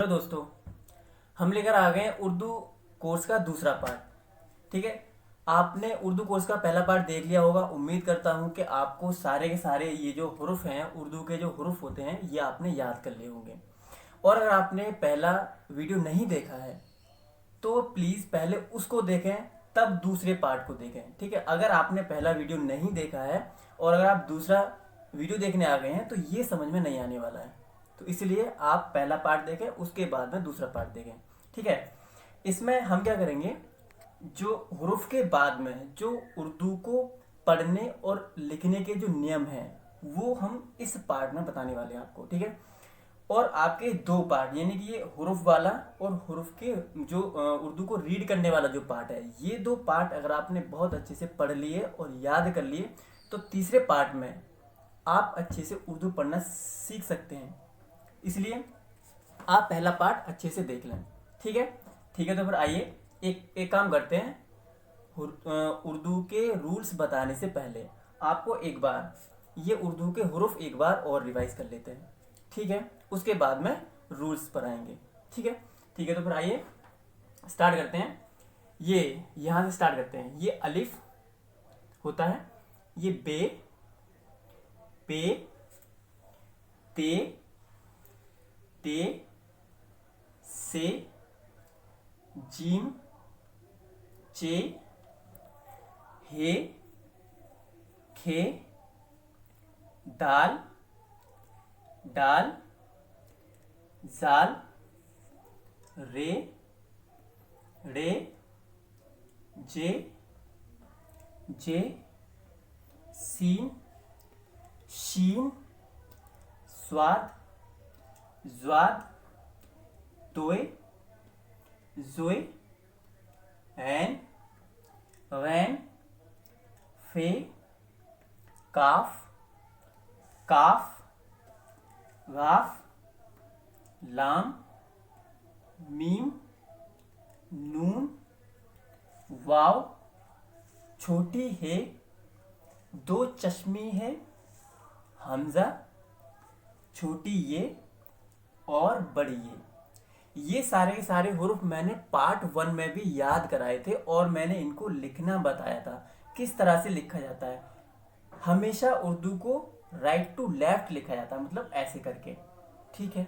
Hello दोस्तों, हम लेकर आ गए हैं उर्दू कोर्स का दूसरा पार्ट। ठीक है। आपने उर्दू कोर्स का पहला पार्ट देख लिया होगा। उम्मीद करता हूँ कि आपको सारे के सारे ये जो हुरुफ हैं, उर्दू के जो हुरुफ होते हैं, ये आपने याद कर लिए होंगे। और अगर आपने पहला वीडियो नहीं देखा है तो प्लीज़ पहले उसको देखें, तब दूसरे पार्ट को देखें। ठीक है। अगर आपने पहला वीडियो नहीं देखा है और अगर आप दूसरा वीडियो देखने आ गए हैं तो ये समझ में नहीं आने वाला है। तो इसलिए आप पहला पार्ट देखें, उसके बाद में दूसरा पार्ट देखें। ठीक है। इसमें हम क्या करेंगे, जो हुरूफ के बाद में जो उर्दू को पढ़ने और लिखने के जो नियम हैं वो हम इस पार्ट में बताने वाले हैं आपको। ठीक है। और आपके दो पार्ट, यानी कि ये हुरूफ वाला और हुरूफ के जो उर्दू को रीड करने वाला जो पार्ट है, ये दो पार्ट अगर आपने बहुत अच्छे से पढ़ लिए और याद कर लिए तो तीसरे पार्ट में आप अच्छे से उर्दू पढ़ना सीख सकते हैं। इसलिए आप पहला पार्ट अच्छे से देख लें। ठीक है। ठीक है, तो फिर आइए एक एक काम करते हैं। उर्दू के रूल्स बताने से पहले आपको एक बार ये उर्दू के हुरूफ एक बार और रिवाइज कर लेते हैं। ठीक है। उसके बाद में रूल्स पर आएंगे। ठीक है। ठीक है, तो फिर आइए स्टार्ट करते हैं। ये यहाँ से स्टार्ट करते हैं। ये अलिफ होता है, ये बे, पे, ते, ते, से, जीम, चे, हे, खे, दाल, डाल, जाल, रे, रे, जे, जे, सीन, शीन, स्वाद, ज्वाद, तोय, जोय, ऐन, गैन, फे, काफ, काफ, गाफ, लाम, मीम, नून, वाव, छोटी है, दो चश्मी है, हमजा, छोटी ये और बड़ी ये सारे के सारे हुरूफ मैंने पार्ट 1 में भी याद कराए थे और मैंने इनको लिखना बताया था किस तरह से लिखा जाता है। हमेशा उर्दू को राइट टू लेफ्ट लिखा जाता है, मतलब ऐसे करके। ठीक है।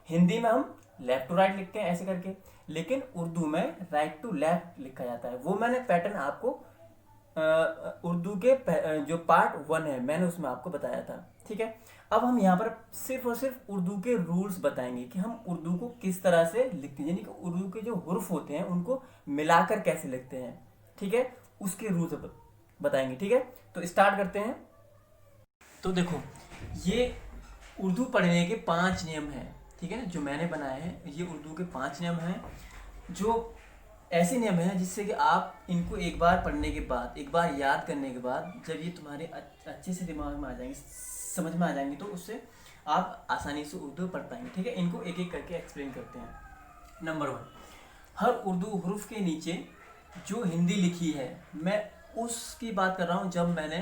हिंदी में हम लेफ्ट टू राइट लिखते हैं ऐसे करके, लेकिन उर्दू में राइट टू लेफ्ट लिखा जाता है। वो मैंने पैटर्न आपको उर्दू के जो पार्ट 1 है मैंने उसमें आपको बताया था। ठीक है। अब हम यहाँ पर सिर्फ और सिर्फ उर्दू के रूल्स बताएंगे कि हम उर्दू को किस तरह से लिखते हैं, यानी कि उर्दू के जो हुर्फ होते हैं उनको मिलाकर कैसे लिखते हैं। ठीक है। उसके रूल्स बताएंगे। ठीक है, तो स्टार्ट करते हैं। तो देखो, ये उर्दू पढ़ने के 5 नियम हैं। ठीक है ना, जो मैंने बनाए हैं ये उर्दू के 5 नियम हैं, जो ऐसे नियम हैं जिससे कि आप इनको एक बार पढ़ने के बाद, एक बार याद करने के बाद, जब ये तुम्हारे अच्छे से दिमाग में आ जाएंगे, समझ में आ जाएंगे, तो उससे आप आसानी से उर्दू पढ़ पाएंगे। ठीक है। इनको एक एक करके एक्सप्लेन करते हैं। नंबर 1, हर उर्दू हरूफ के नीचे जो हिंदी लिखी है, मैं उसकी बात कर रहा हूँ जब मैंने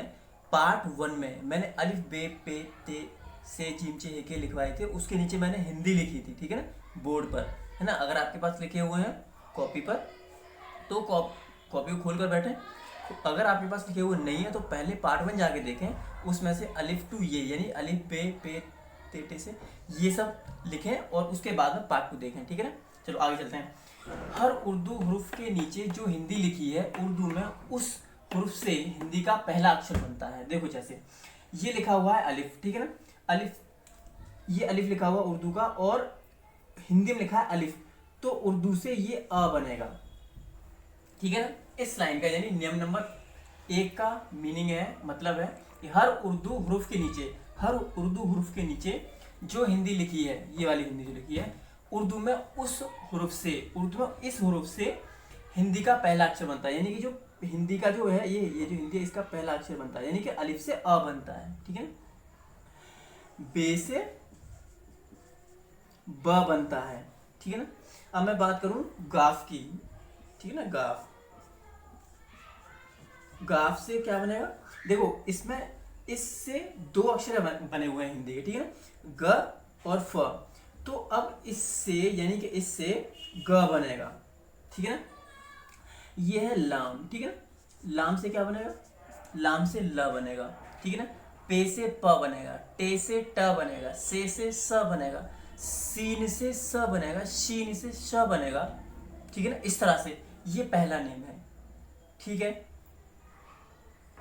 पार्ट 1 में मैंने अलिफ बे पे ते से जीम चे हे के लिखवाए थे, उसके नीचे मैंने हिंदी लिखी थी। ठीक है ना, बोर्ड पर, है ना। अगर आपके पास लिखे हुए हैं कॉपी पर तो कॉपी को खोल कर बैठें। अगर आपके पास लिखे हुए नहीं है तो पहले पार्ट 1 जाके देखें, उसमें से अलिफ टू ये, यानी अलिफ बे पे ते टे से ये सब लिखें और उसके बाद में पार्ट 2 देखें। ठीक है ना। चलो आगे चलते हैं। हर उर्दू हरूफ के नीचे जो हिंदी लिखी है, उर्दू में उस हरूफ से हिंदी का पहला अक्षर बनता है। देखो जैसे ये लिखा हुआ है अलिफ, ठीक है ना, अलिफ, ये अलिफ लिखा हुआ उर्दू का और हिंदी में लिखा है अलिफ, तो उर्दू से ये अ बनेगा। ठीक है ना। इस लाइन का यानी नियम नंबर 1 का मीनिंग है, मतलब है कि हर उर्दू हरूफ के नीचे, हर उर्दू हरूफ के नीचे जो हिंदी लिखी है, ये वाली हिंदी जो लिखी है, उर्दू में उस हुरूफ से, उर्दू में इस हुरूफ से हिंदी का पहला अक्षर बनता है। यानी कि जो हिंदी का जो है ये जो हिंदी है इसका पहला अक्षर बनता है, यानी कि अलिफ से अ बनता है। ठीक है। बे से ब बनता है। ठीक है ना। अब मैं बात करूं गाफ की। ठीक है ना, गाफ, गाफ से क्या बनेगा, देखो इसमें इससे 2 अक्षर बने हुए हैं हिंदी के। ठीक है ना, ग और फ, तो अब इससे यानी कि इससे ग बनेगा, ठीक है ना। ये है लाम, ठीक है ना। लाम से क्या बनेगा, लाम से ल बनेगा, ठीक है ना। पे से प बनेगा, टे से ट बनेगा, से स बनेगा, सीन से स बनेगा, शीन से श बनेगा, ठीक है ना। इस तरह से ये पहला नियम है, ठीक है।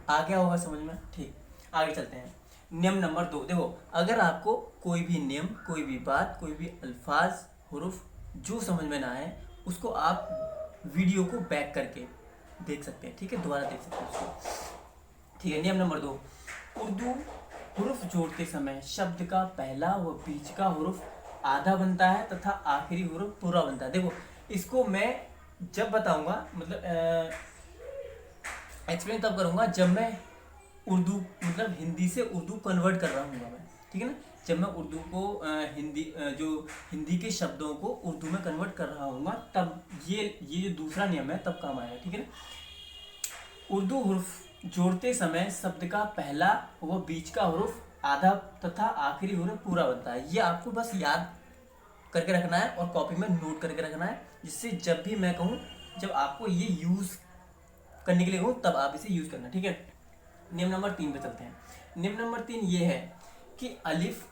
आ गया होगा समझ में, ठीक। आगे चलते हैं। नियम नंबर 2, देखो अगर आपको कोई भी नियम, कोई भी बात, कोई भी अल्फाज, हुरूफ जो समझ में ना आए, उसको आप वीडियो को बैक करके देख सकते हैं, ठीक है, दोबारा देख सकते हैं उसको, ठीक है। नियम नंबर 2, उर्दू हुरूफ जोड़ते समय शब्द का पहला व बीच का हुरूफ आधा बनता है तथा आखिरी हुरूफ पूरा बनता है। देखो इसको मैं जब बताऊंगा, मतलब एक्सप्लेन तब करूंगा जब मैं उर्दू, मतलब हिंदी से उर्दू कन्वर्ट कर रहा हूँ मैं, ठीक है ना। जब मैं उर्दू को जो हिंदी के शब्दों को उर्दू में कन्वर्ट कर रहा हूँ तब ये जो दूसरा नियम है तब काम आएगा, ठीक है ना। उर्दू हुरूफ जोड़ते समय शब्द का पहला व बीच का हुरूफ आधा तथा आखिरी हुरूफ पूरा बनता है। ये आपको बस याद करके रखना है और कॉपी में नोट करके रखना है, जिससे जब भी मैं कहूँ, जब आपको ये यूज़ करने के लिए कहूँ तब आप इसे यूज़ करना, ठीक है। नियम नंबर 3 पे चलते हैं। नियम नंबर 3 ये है कि अलिफ,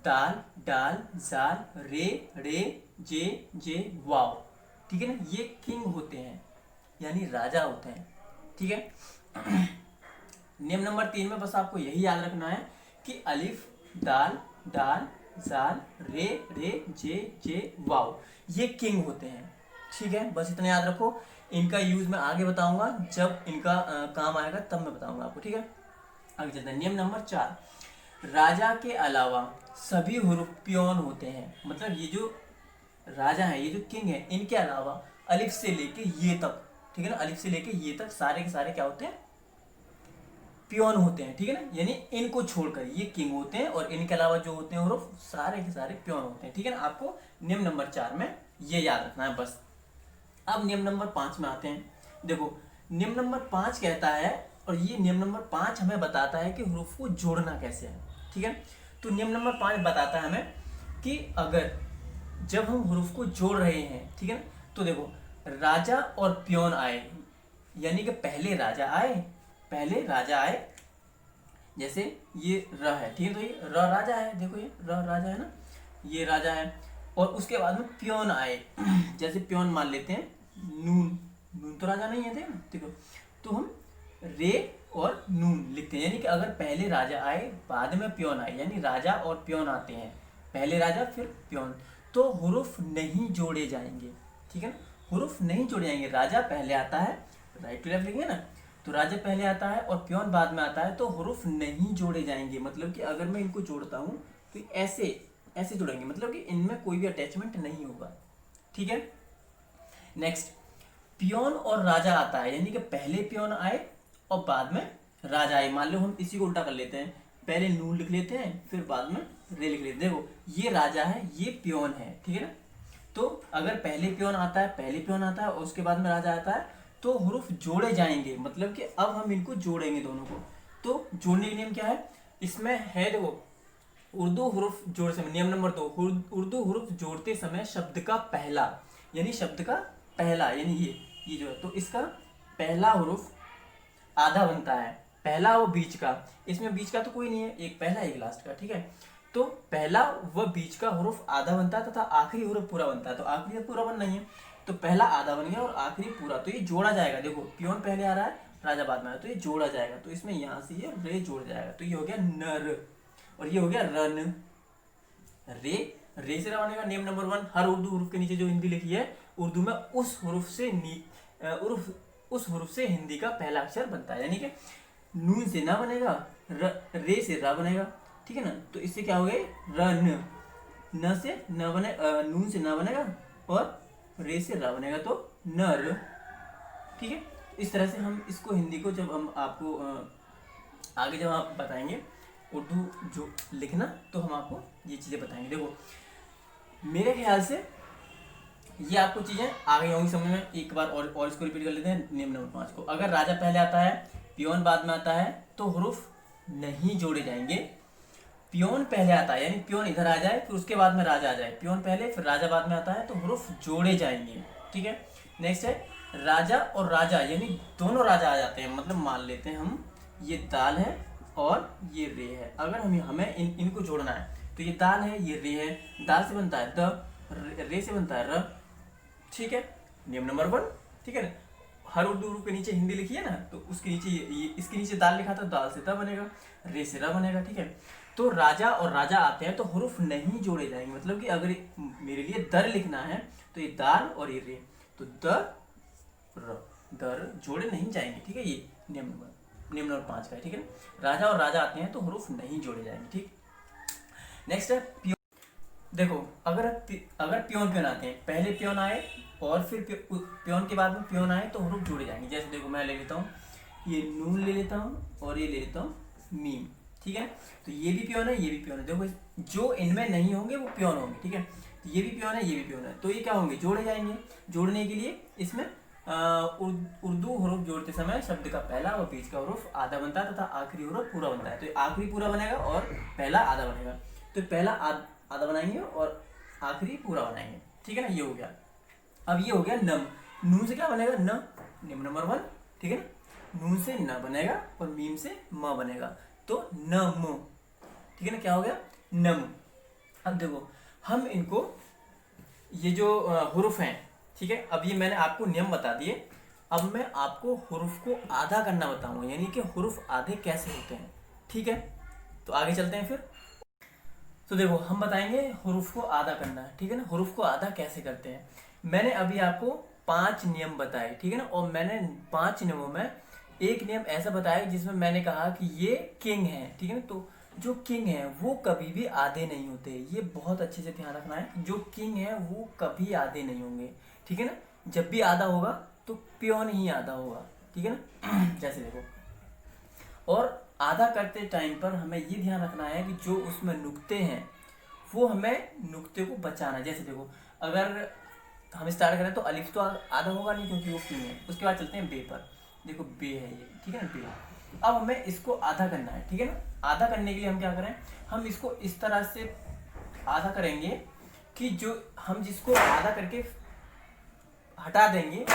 दाल, डाल, जाल, रे, जे, वाव, ठीक है ना, ये किंग होते हैं यानी राजा होते हैं, ठीक है। नियम नंबर 3 में बस आपको यही याद रखना है कि अलिफ, दाल, डाल, जाल, रे, जे, वाव, ये किंग होते हैं, ठीक है। बस इतना याद रखो। इनका यूज मैं आगे बताऊंगा, जब इनका काम आएगा तब मैं बताऊंगा आपको, ठीक है। आगे चलते हैं। नियम नंबर 4, राजा के अलावा सभी हुरूफ प्योन होते हैं, मतलब ये जो राजा है, ये जो किंग है, इनके अलावा अलिफ से लेके ये तक, ठीक है ना, अलिफ से लेके ये तक सारे के सारे क्या होते हैं, प्योन होते हैं, ठीक है ना। यानी इनको छोड़कर ये किंग होते हैं और इनके अलावा जो होते हैं हुरूफ सारे के सारे प्योन होते हैं, ठीक है ना। आपको नियम नंबर 4 में ये याद रखना है बस। अब नियम नंबर 5 में आते हैं। देखो नियम नंबर 5 कहता है, और ये नियम नंबर 5 हमें बताता है कि हुरूफ को जोड़ना कैसे है, ठीक है। तो नियम नंबर 5 बताता है हमें कि अगर जब हम हुरूफ को जोड़ रहे हैं, ठीक है ना, तो देखो राजा और प्योन आए, यानी कि पहले राजा आए, जैसे ये र है, ठीक है, तो ये र राजा है, देखो ये र राजा है ना, ये राजा है। और उसके बाद में प्योन आए, जैसे प्योन मान लेते हैं, नून तो राजा नहीं है, देखो तो हम रे और नून लिखते हैं, यानी कि अगर पहले राजा आए बाद में प्योन आए, यानी राजा और प्योन आते हैं, पहले राजा फिर प्योन, तो हुरूफ नहीं जोड़े जाएंगे, ठीक है ना, हुरूफ नहीं जोड़े जाएंगे। राजा पहले आता है, राइट टू लेफ्ट लिखेंगे ना, तो राजा पहले आता है और प्योन बाद में आता है, तो हुरूफ नहीं जोड़े जाएंगे। मतलब कि अगर मैं इनको जोड़ता हूँ तो ऐसे जुड़ेंगे, मतलब कि इनमें कोई भी अटैचमेंट नहीं होगा, ठीक है। नेक्स्ट, पियोन और राजा आता है, यानी कि पहले पियोन आए और बाद में राजा आए। मान लो हम इसी को उल्टा कर लेते हैं, पहले नून लिख लेते हैं फिर बाद में रे लिख लेते हैं। देखो ये राजा है, ये पियोन है, ठीक है ना। तो अगर पहले पियोन आता है और उसके बाद में राजा आता है, तो हुरूफ जोड़े जाएंगे, मतलब कि अब हम इनको जोड़ेंगे दोनों को। तो जोड़ने का नियम क्या है इसमें है, देखो उर्दू हुरूफ जोड़ समय, नियम नंबर 2, उर्दू हुरूफ जोड़ते समय शब्द का पहला, यानी ये जो है, तो इसका पहला हुरूफ आधा बनता है, पहला व बीच का, इसमें बीच का तो कोई नहीं है, एक पहला एक लास्ट का, ठीक है। तो पहला व बीच का हुरूफ आधा बनता है तथा आखिरी हुरूफ पूरा बनता है, तो आखिरी पूरा बनना ही है, तो पहला आधा बन गया और आखिरी पूरा, तो ये जोड़ा जाएगा। देखो पियोन पहले आ रहा है, राजा बाद में आ रहा है, तो ये जोड़ा जाएगा, तो इसमें यहाँ से ये रे जोड़ जाएगा, तो ये हो गया नर और ये हो गया रन। रे से रवाने का नियम नंबर 1, हर उर्दू हुरूफ के नीचे जो हिंदी लिखी है उर्दू में उस हुरूफ से हिंदी का पहला अक्षर बनता है, यानी कि नून से ना बनेगा, रे से रा बनेगा, ठीक है ना। तो इससे क्या हो गए रन, न से न बने, नून से ना बनेगा और रे से रा बनेगा, तो नर, ठीक है। इस तरह से हम इसको हिंदी को जब हम आपको आगे जब आप बताएंगे उर्दू जो लिखना, तो हम आपको ये चीज़ें बताएंगे। देखो मेरे ख्याल से ये आपको चीज़ें आ गई होंगी समझ में। एक बार और इसको रिपीट कर लेते हैं, नियम नंबर 5 को। अगर राजा पहले आता है, पियोन बाद में आता है, तो हुरूफ नहीं जोड़े जाएंगे। प्योन पहले आता है, यानी प्योन इधर आ जाए फिर उसके बाद में राजा आ जाए, प्योन पहले फिर राजा बाद में आता है, तो हुरुफ जोड़े जाएंगे। ठीक है, नेक्स्ट है राजा और राजा, यानी दोनों राजा आ जाते हैं। मतलब मान लेते हैं हम ये दाल है और ये रे है, अगर हमें इनको जोड़ना है तो ये दाल है ये रे है, दाल से बनता है द, रे से बनता है र। ठीक है, नियम नंबर 1। ठीक है ना, हर उर्दू के नीचे हिंदी लिखी है ना, तो उसके नीचे इसके नीचे दाल लिखा था, दाल से द बनेगा, रे से र बनेगा। ठीक है, तो राजा और राजा आते हैं तो हुरुफ नहीं जोड़े जाएंगे। मतलब कि अगर मेरे लिए दर लिखना है तो ये दाल और ये रे, तो दर जोड़े नहीं जाएंगे। ठीक है, ये नियम नंबर 5 का है। ठीक है, राजा और राजा आते हैं तो हुरुफ नहीं जोड़े जाएंगे। ठीक, नेक्स्ट है प्योन। देखो अगर प्योन आते हैं, पहले प्योन आए और फिर प्योन के बाद में प्योन आए तो हुरुफ जोड़े जाएंगे। जैसे देखो मैं ले लेता हूँ, ये नून ले लेता हूँ और ये ले लेता हूँ मीम। ठीक है, तो ये भी प्योन है ये भी प्योन है। देखो जो इनमें नहीं होंगे वो प्योन होंगे। ठीक है, तो ये भी प्योन है ये भी प्योन है, तो ये क्या होंगे, जोड़े जाएंगे। जोड़ने के लिए इसमें उर्दू हुरुफ जोड़ते समय शब्द का पहला और बीच का हुरुफ आधा बनता है तथा आखिरी हुरुफ पूरा बनता है। तो आखिरी पूरा बनेगा और पहला आधा बनेगा, तो पहला आधा बनाएंगे और आखिरी पूरा बनाएंगे। ठीक है ना, ये हो गया। अब ये हो गया नम, नून से क्या बनेगा न, नियम नंबर 1। ठीक है ना, नून से न बनेगा और मीम से म बनेगा, तो नम। ठीक है ना, क्या हो गया नम। अब देखो हम इनको ये जो हुरुफ हैं, ठीक है, अब ये मैंने आपको नियम बता दिए। अब मैं आपको हुरुफ को आधा करना बताऊंगा, यानी कि हुरुफ आधे कैसे होते हैं। ठीक है, तो आगे चलते हैं फिर। तो देखो हम बताएंगे हुरुफ को आधा करना है। ठीक है ना, हुरुफ को आधा कैसे करते हैं। मैंने अभी आपको 5 नियम बताए। ठीक है ना, और मैंने 5 नियमों में एक नियम ऐसा बताया जिसमें मैंने कहा कि ये किंग है। ठीक है ना, तो जो किंग है वो कभी भी आधे नहीं होते, ये बहुत अच्छे से ध्यान रखना है। जो किंग है वो कभी आधे नहीं होंगे। ठीक है ना, जब भी आधा होगा तो प्योन ही आधा होगा। ठीक है ना जैसे देखो, और आधा करते टाइम पर हमें ये ध्यान रखना है कि जो उसमें नुक्ते हैं वो हमें नुक्ते को बचाना है। जैसे देखो अगर हम स्टार्ट करें तो अलिफ तो आधा होगा नहीं क्योंकि वो किंग है। उसके बाद चलते हैं बे पर, देखो बे है ये। ठीक है ना, बे। अब हमें इसको आधा करना है। ठीक है ना, आधा करने के लिए हम क्या करें, हम इसको इस तरह से आधा करेंगे कि जो हम जिसको आधा करके हटा देंगे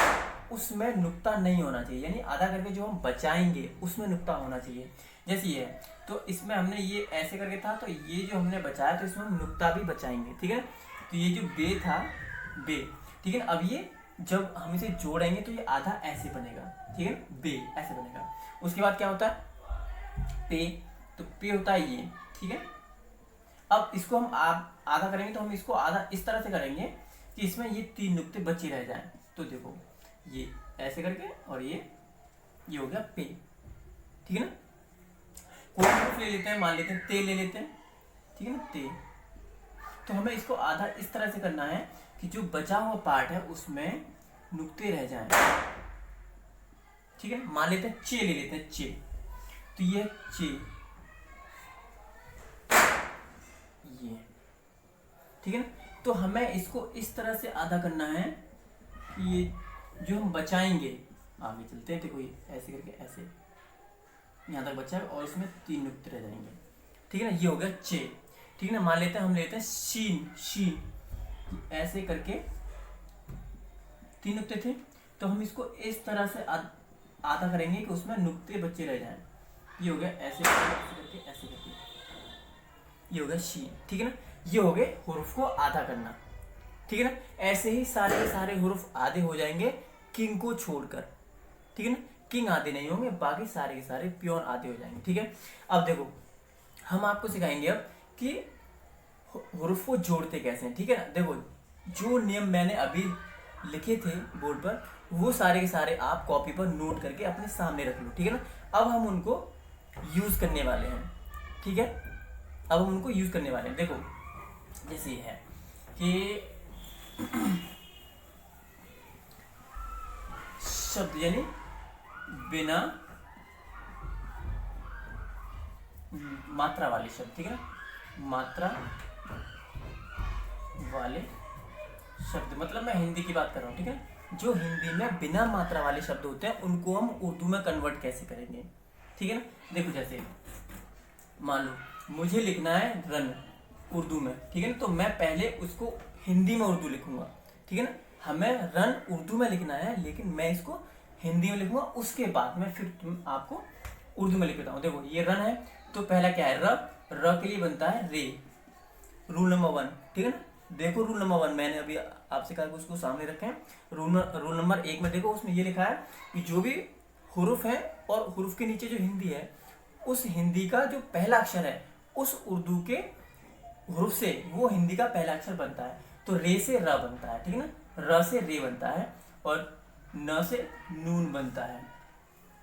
उसमें नुक्ता नहीं होना चाहिए, यानी आधा करके जो हम बचाएंगे उसमें नुक्ता होना चाहिए। जैसे ये है तो इसमें हमने ये ऐसे करके था, तो ये जो हमने बचाया तो इसमें हम नुक्ता भी बचाएंगे। ठीक है, तो ये जो बे था बे। ठीक है, अब ये जब हम इसे जोड़ेंगे तो ये आधा ऐसे बनेगा। ठीक है, बे ऐसे बनेगा। उसके बाद क्या होता है पे, तो पे होता है ये। ठीक है, अब इसको हम आधा करेंगे तो हम इसको आधा इस तरह से करेंगे कि इसमें ये 3 नुक्ते बचे रह जाएं। तो देखो ये ऐसे करके और ये हो गया पे। ठीक है ना, कोई हुरुफ ले लेते हैं, मान लेते हैं ते ले लेते हैं। ठीक है ना, ते। तो हमें इसको आधा इस तरह से करना है कि जो बचा हुआ पार्ट है उसमें नुक्ते रह जाएं। ठीक है, मान लेते हैं चे ले लेते हैं, चे। तो ये चे, ये। ठीक है ना, तो हमें इसको इस तरह से आधा करना है कि ये जो हम बचाएंगे, आगे चलते हैं, देखो ये ऐसे करके ऐसे यहाँ तक बचा है और उसमें 3 नुक्ते रह जाएंगे। ठीक है ना, ये हो गया चे। ठीक है ना, मान लेते हैं हम लेते हैं शीन, शीन ऐसे करके 3 नुक्ते थे, तो हम इसको इस तरह से आधा करेंगे कि उसमें नुक्ते बचे रह जाएं। ये हो गया ऐसे करके ऐसे करके, ये हो गया शीन। ठीक है ना, ये हो गए हुरुफ को आधा करना। ठीक है ना, ऐसे ही सारे के सारे हुरुफ आधे हो जाएंगे किंग को छोड़कर। ठीक है ना, किंग आधे नहीं होंगे, बाकी सारे के सारे प्योन आधे हो जाएंगे। ठीक है, अब देखो हम आपको सिखाएंगे अब कि हुरुफ को जोड़ते कैसे हैं। ठीक है ना, देखो जो नियम मैंने अभी लिखे थे बोर्ड पर वो सारे के सारे आप कॉपी पर नोट करके अपने सामने रख लो। ठीक है ना, अब हम उनको यूज करने वाले हैं। ठीक है, अब हम उनको यूज करने वाले हैं। देखो जैसे ये है कि शब्द यानी बिना मात्रा वाले शब्द। ठीक है ना, मात्रा वाले शब्द, मतलब मैं हिंदी की बात कर रहा हूँ। ठीक है, जो हिंदी में बिना मात्रा वाले शब्द होते हैं उनको हम उर्दू में कन्वर्ट कैसे करेंगे। ठीक है ना, देखो जैसे मान लो मुझे लिखना है रन उर्दू में, ठीक है ना। तो मैं पहले उसको हिंदी में उर्दू लिखूंगा, ठीक है ना। हमें रन उर्दू में लिखना है, लेकिन मैं इसको हिंदी में लिखूंगा, उसके बाद मैं फिर आपको उर्दू में लिख देता हूँ। देखो ये रन है, तो पहला क्या है, र के लिए बनता है रे, रूल नंबर 1, ठीक है ना। देखो रूल नंबर 1 मैंने अभी आपसे कहा कि उसको सामने रखें। रूल नंबर 1 में देखो, उसमें ये लिखा है कि जो भी हुरूफ है और हुरूफ के नीचे जो हिंदी है, उस हिंदी का जो पहला अक्षर है उस उर्दू के हुरूफ से वो हिंदी का पहला अक्षर बनता है। तो रे से र बनता है, ठीक है ना। र से रे बनता है और न से नून बनता है,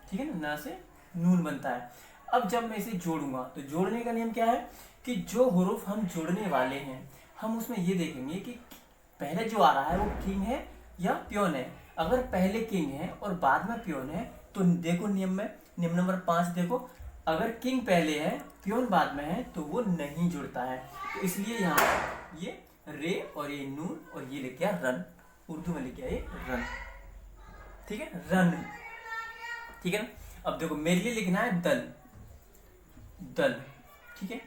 ठीक है ना। न से नून बनता है। अब जब मैं इसे जोड़ूंगा तो जोड़ने का नियम क्या है कि जो हुरूफ हम जोड़ने वाले हैं हम उसमें ये देखेंगे कि पहले जो आ रहा है वो किंग है या प्योन है। अगर पहले किंग है और बाद में प्योन है तो देखो नियम में, नियम नंबर 5 देखो, अगर किंग पहले है प्योन बाद में है तो वो नहीं जुड़ता है। तो इसलिए यहाँ ये रे और ये नून और ये लिख गया रन, उर्दू में लिख गया ये रन, ठीक है, रन, ठीक है ना। अब देखो मेरे लिए लिखना है दल, दल, ठीक है।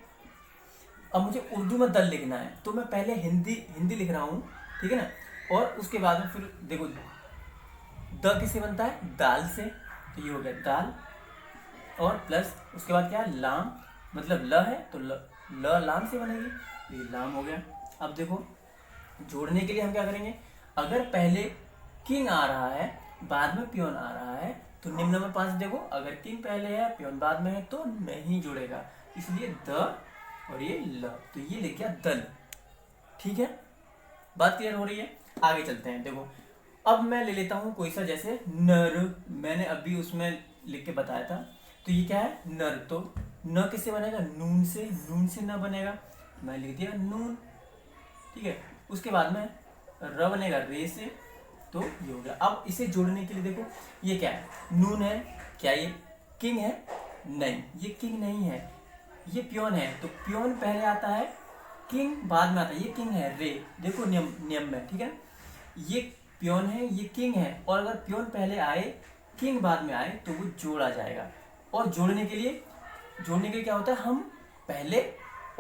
अब मुझे उर्दू में दल लिखना है तो मैं पहले हिंदी लिख रहा हूँ, ठीक है ना। और उसके बाद में फिर देखो द किससे बनता है, दाल से, तो ये हो गया दाल, और प्लस उसके बाद क्या है, लाम, मतलब ल है तो ल लाम से बनेगी, तो ये लाम हो गया। अब देखो जोड़ने के लिए हम क्या करेंगे, अगर पहले किंग आ रहा है बाद में प्योन आ रहा है तो निम्न नंबर 5 देखो, अगर किंग पहले है प्योन बाद में है तो नहीं जुड़ेगा, इसलिए द और ये ल, तो ये लिख गया दल, ठीक है। बात क्लियर हो रही है, आगे चलते हैं। देखो अब मैं ले लेता हूँ कोई सा, जैसे नर, मैंने अभी उसमें लिख के बताया था, तो ये क्या है नर, तो न किससे बनेगा, नून से, नून से न बनेगा, मैं लिख दिया नून, ठीक है। उसके बाद में र बनेगा रे से, तो ये हो गया। अब इसे जोड़ने के लिए देखो ये क्या है, नून है, क्या ये किंग है, नहीं ये किंग नहीं है, ये प्योन है, तो प्योन पहले आता है किंग बाद में आता है, ये किंग है रे, देखो नियम में, ठीक है। ये प्योन है ये किंग है, और अगर प्योन पहले आए किंग बाद में आए तो वो जोड़ा जाएगा। और जोड़ने के लिए क्या होता है, हम पहले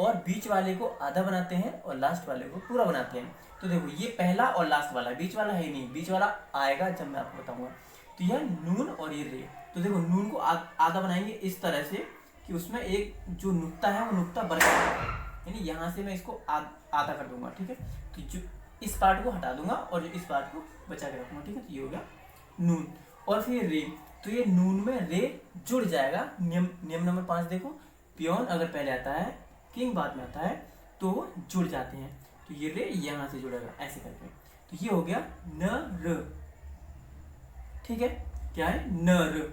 और बीच वाले को आधा बनाते हैं और लास्ट वाले को पूरा बनाते हैं। तो देखो ये पहला और लास्ट वाला, बीच वाला है नहीं, बीच वाला आएगा जब मैं आपको बताऊंगा। तो यह नून और ये रे, तो देखो नून को आधा बनाएंगे इस तरह से कि उसमें एक जो नुक्ता है वो नुक्ता बरकरार है, यानी यहाँ से मैं इसको आधा कर दूंगा, ठीक है। तो जो इस पार्ट को हटा दूंगा और जो इस पार्ट को बचा के रखूंगा, ठीक है। तो ये हो गया नून, और फिर रे, तो ये नून में रे जुड़ जाएगा। नियम नंबर 5 देखो, प्योन अगर पहले आता है किंग बाद में आता है तो वो जुड़ जाते हैं, तो ये रे यहाँ से जुड़ेगा ऐसे करके, तो ये हो गया न र, ठीक है, क्या है न र,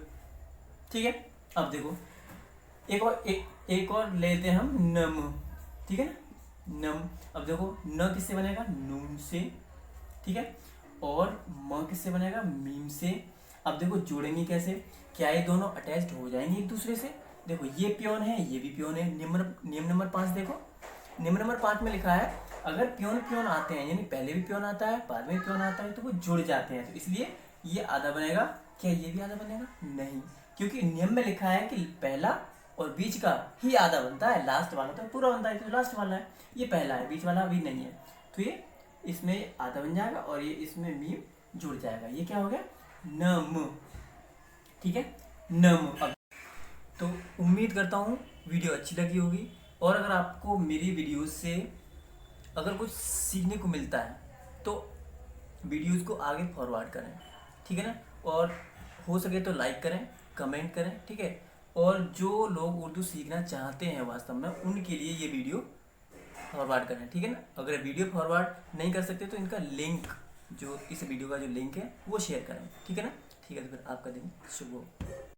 ठीक है। अब देखो एक और लेते हैं हम नम, ठीक है ना, नम। अब देखो न किससे बनेगा, नून से, ठीक है, और म किससे बनेगा, मीम से। अब देखो जोड़ेंगे कैसे, क्या ये दोनों अटैच्ड हो जाएंगे एक दूसरे से, देखो ये प्योन है ये भी प्योन है। नियम नंबर 5 देखो, नियम नंबर 5 में लिखा है अगर प्योन आते हैं, यानी पहले भी प्योन आता है बाद में प्योन आता है तो वो जुड़ जाते हैं, तो इसलिए ये आधा बनेगा। क्या ये भी आधा बनेगा, नहीं, क्योंकि नियम में लिखा है कि पहला और बीच का ही आधा बनता है, लास्ट वाला तो पूरा बनता है, तो लास्ट वाला है, ये पहला है, बीच वाला अभी नहीं है, तो ये इसमें आधा बन जाएगा और ये इसमें मीम जुड़ जाएगा, ये क्या हो गया नम, ठीक है, नम। अब तो उम्मीद करता हूँ वीडियो अच्छी लगी होगी, और अगर आपको मेरी वीडियोस से अगर कुछ सीखने को मिलता है तो वीडियोस को आगे फॉरवर्ड करें, ठीक है ना, और हो सके तो लाइक करें, कमेंट करें, ठीक है। और जो लोग उर्दू सीखना चाहते हैं वास्तव में उनके लिए ये वीडियो फॉरवर्ड करें, ठीक है ना। अगर वीडियो फॉरवर्ड नहीं कर सकते तो इनका लिंक, जो इस वीडियो का जो लिंक है वो शेयर करें, ठीक है ना। ठीक है, तो फिर आपका दिन शुभ हो।